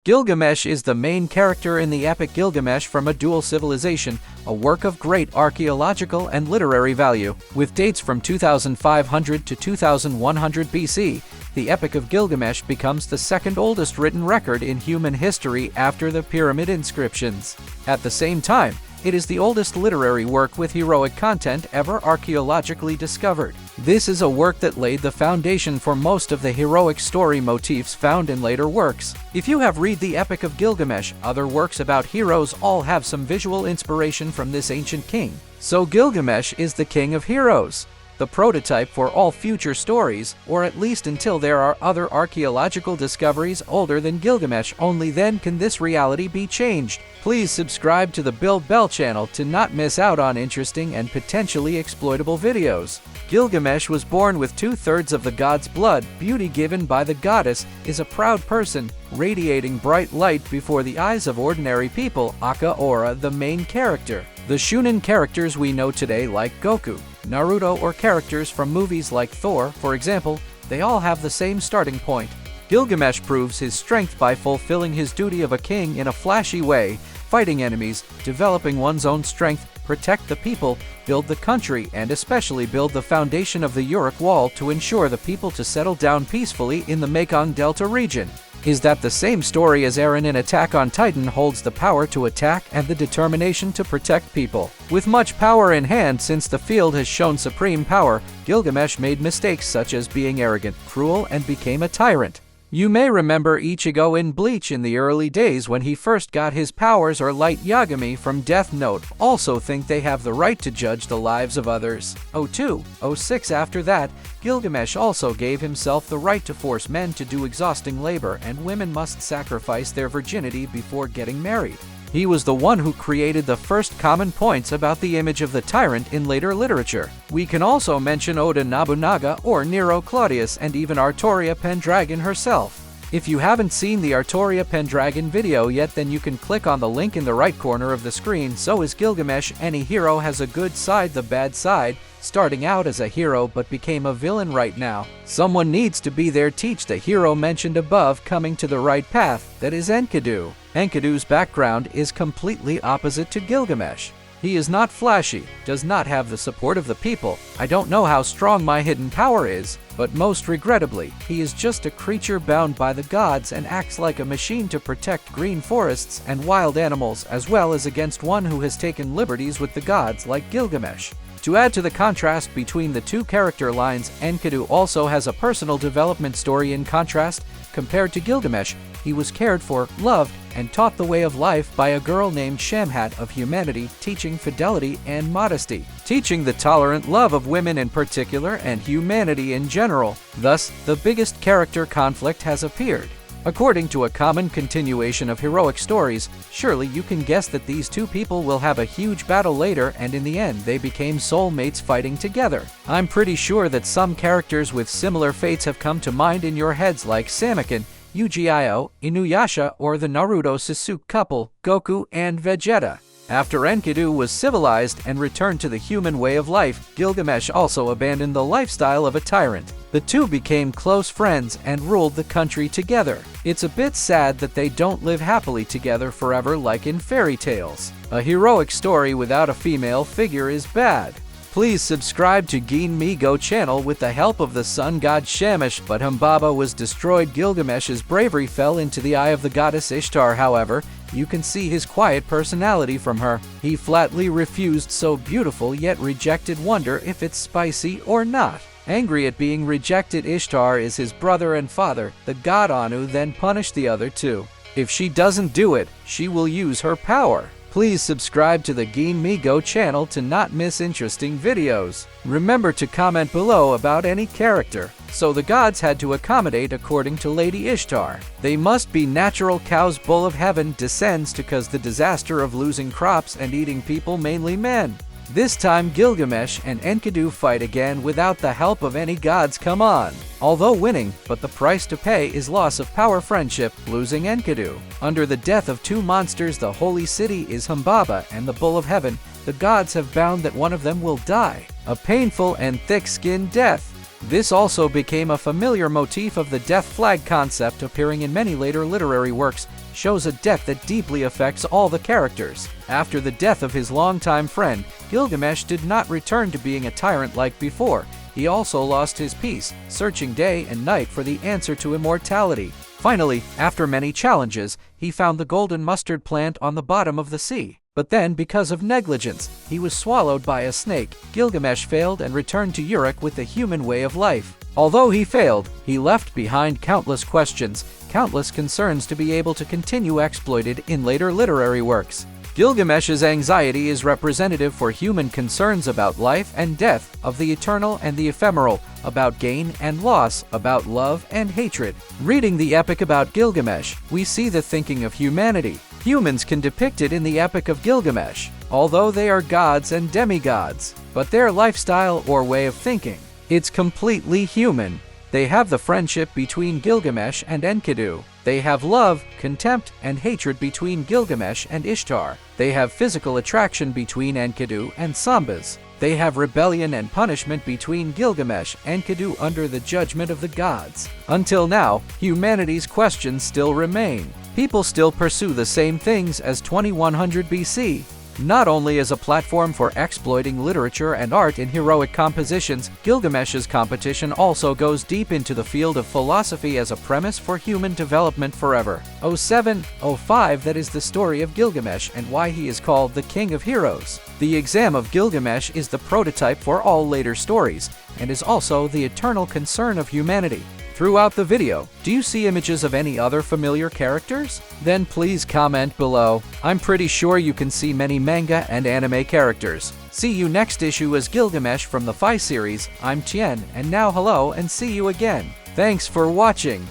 Gilgamesh is the main character in the epic Gilgamesh from a Dual Civilization, a work of great archaeological and literary value. With dates from 2500 to 2100 BC, the Epic of Gilgamesh becomes the second oldest written record in human history after the pyramid inscriptions. At the same time, it is the oldest literary work with heroic content ever archaeologically discovered. This is a work that laid the foundation for most of the heroic story motifs found in later works. If you have read the Epic of Gilgamesh, other works about heroes all have some visual inspiration from this ancient king. So Gilgamesh is the king of heroes, the prototype for all future stories, or at least until there are other archaeological discoveries older than Gilgamesh. Only then can this reality be changed. Please subscribe to the Build Bell channel to not miss out on interesting and potentially exploitable videos. Gilgamesh was born with 2/3 of the god's blood. Beauty given by the goddess is a proud person, radiating bright light before the eyes of ordinary people. Aka Ora, the main character. The Shunin characters we know today like Goku, Naruto, or characters from movies like Thor, for example, they all have the same starting point. Gilgamesh proves his strength by fulfilling his duty of a king in a flashy way, fighting enemies, developing one's own strength, protect the people, build the country, and especially build the foundation of the Uruk Wall to ensure the people to settle down peacefully in the Mekong Delta region. Is that the same story as Eren in Attack on Titan holds the power to attack and the determination to protect people. With much power in hand, since the field has shown supreme power, Gilgamesh made mistakes such as being arrogant, cruel, and became a tyrant. You may remember Ichigo in Bleach in the early days when he first got his powers, or Light Yagami from Death Note also think they have the right to judge the lives of others. 06 after that, Gilgamesh also gave himself the right to force men to do exhausting labor, and women must sacrifice their virginity before getting married. He was the one who created the first common points about the image of the tyrant in later literature. We can also mention Oda Nobunaga or Nero Claudius, and even Artoria Pendragon herself. If you haven't seen the Artoria Pendragon video yet, then you can click on the link in the right corner of the screen. So is Gilgamesh. Any hero has a good side, the bad side. Starting out as a hero but became a villain right now. Someone needs to be there, teach the hero mentioned above coming to the right path, that is Enkidu. Enkidu's background is completely opposite to Gilgamesh. He is not flashy, does not have the support of the people. I don't know how strong my hidden power is, but most regrettably, he is just a creature bound by the gods and acts like a machine to protect green forests and wild animals, as well as against one who has taken liberties with the gods like Gilgamesh. To add to the contrast between the two character lines, Enkidu also has a personal development story. In contrast, compared to Gilgamesh, he was cared for, loved, and taught the way of life by a girl named Shamhat of humanity, teaching fidelity and modesty, teaching the tolerant love of women in particular and humanity in general. Thus, the biggest character conflict has appeared. According to a common continuation of heroic stories, surely you can guess that these two people will have a huge battle later, and in the end they became soulmates fighting together. I'm pretty sure that some characters with similar fates have come to mind in your heads, like Samakin, Yu-Gi-Oh, Inuyasha, or the Naruto Sasuke couple, Goku and Vegeta. After Enkidu was civilized and returned to the human way of life, Gilgamesh also abandoned the lifestyle of a tyrant. The two became close friends and ruled the country together. It's a bit sad that they don't live happily together forever like in fairy tales. A heroic story without a female figure is bad. Please subscribe to Gin Me Go channel with the help of the sun god Shamash. But Humbaba was destroyed. Gilgamesh's bravery fell into the eye of the goddess Ishtar. However, you can see his quiet personality from her. He flatly refused so beautiful yet rejected. Wonder if it's spicy or not. Angry at being rejected, Ishtar is his brother and father. The god Anu then punished the other two. If she doesn't do it, she will use her power. Please subscribe to the Gin Me Go channel to not miss interesting videos. Remember to comment below about any character. So the gods had to accommodate according to Lady Ishtar. They must be natural cows. Bull of heaven descends to cause the disaster of losing crops and eating people, mainly men. This time Gilgamesh and Enkidu fight again without the help of any gods. Come on. Although winning, but the price to pay is loss of power, friendship, losing Enkidu. Under the death of two monsters, the holy city is Humbaba and the Bull of Heaven. The gods have bound that one of them will die. A painful and thick-skinned death. This also became a familiar motif of the death flag concept, appearing in many later literary works. shows a death that deeply affects all the characters. After the death of his longtime friend, Gilgamesh did not return to being a tyrant like before. He also lost his peace, searching day and night for the answer to immortality. Finally, after many challenges, he found the golden mustard plant on the bottom of the sea. But then, because of negligence, he was swallowed by a snake. Gilgamesh failed and returned to Uruk with the human way of life. Although he failed, he left behind countless questions, countless concerns to be able to continue exploited in later literary works. Gilgamesh's anxiety is representative for human concerns about life and death, of the eternal and the ephemeral, about gain and loss, about love and hatred. Reading the epic about Gilgamesh, we see the thinking of humanity. Humans can depict it in the Epic of Gilgamesh, although they are gods and demigods. But their lifestyle or way of thinking, it's completely human. They have the friendship between Gilgamesh and Enkidu. They have love, contempt, and hatred between Gilgamesh and Ishtar. They have physical attraction between Enkidu and Sambas. They have rebellion and punishment between Gilgamesh and Enkidu under the judgment of the gods. Until now, humanity's questions still remain. People still pursue the same things as 2100 BC. Not only as a platform for exploiting literature and art in heroic compositions, Gilgamesh's competition also goes deep into the field of philosophy as a premise for human development forever. 0705 That is the story of Gilgamesh and why he is called the King of Heroes. The exam of Gilgamesh is the prototype for all later stories, and is also the eternal concern of humanity. Throughout the video, do you see images of any other familiar characters? Then please comment below. I'm pretty sure you can see many manga and anime characters. See you next issue as Gilgamesh from the Phi series. I'm Tien, and now hello and see you again. Thanks for watching.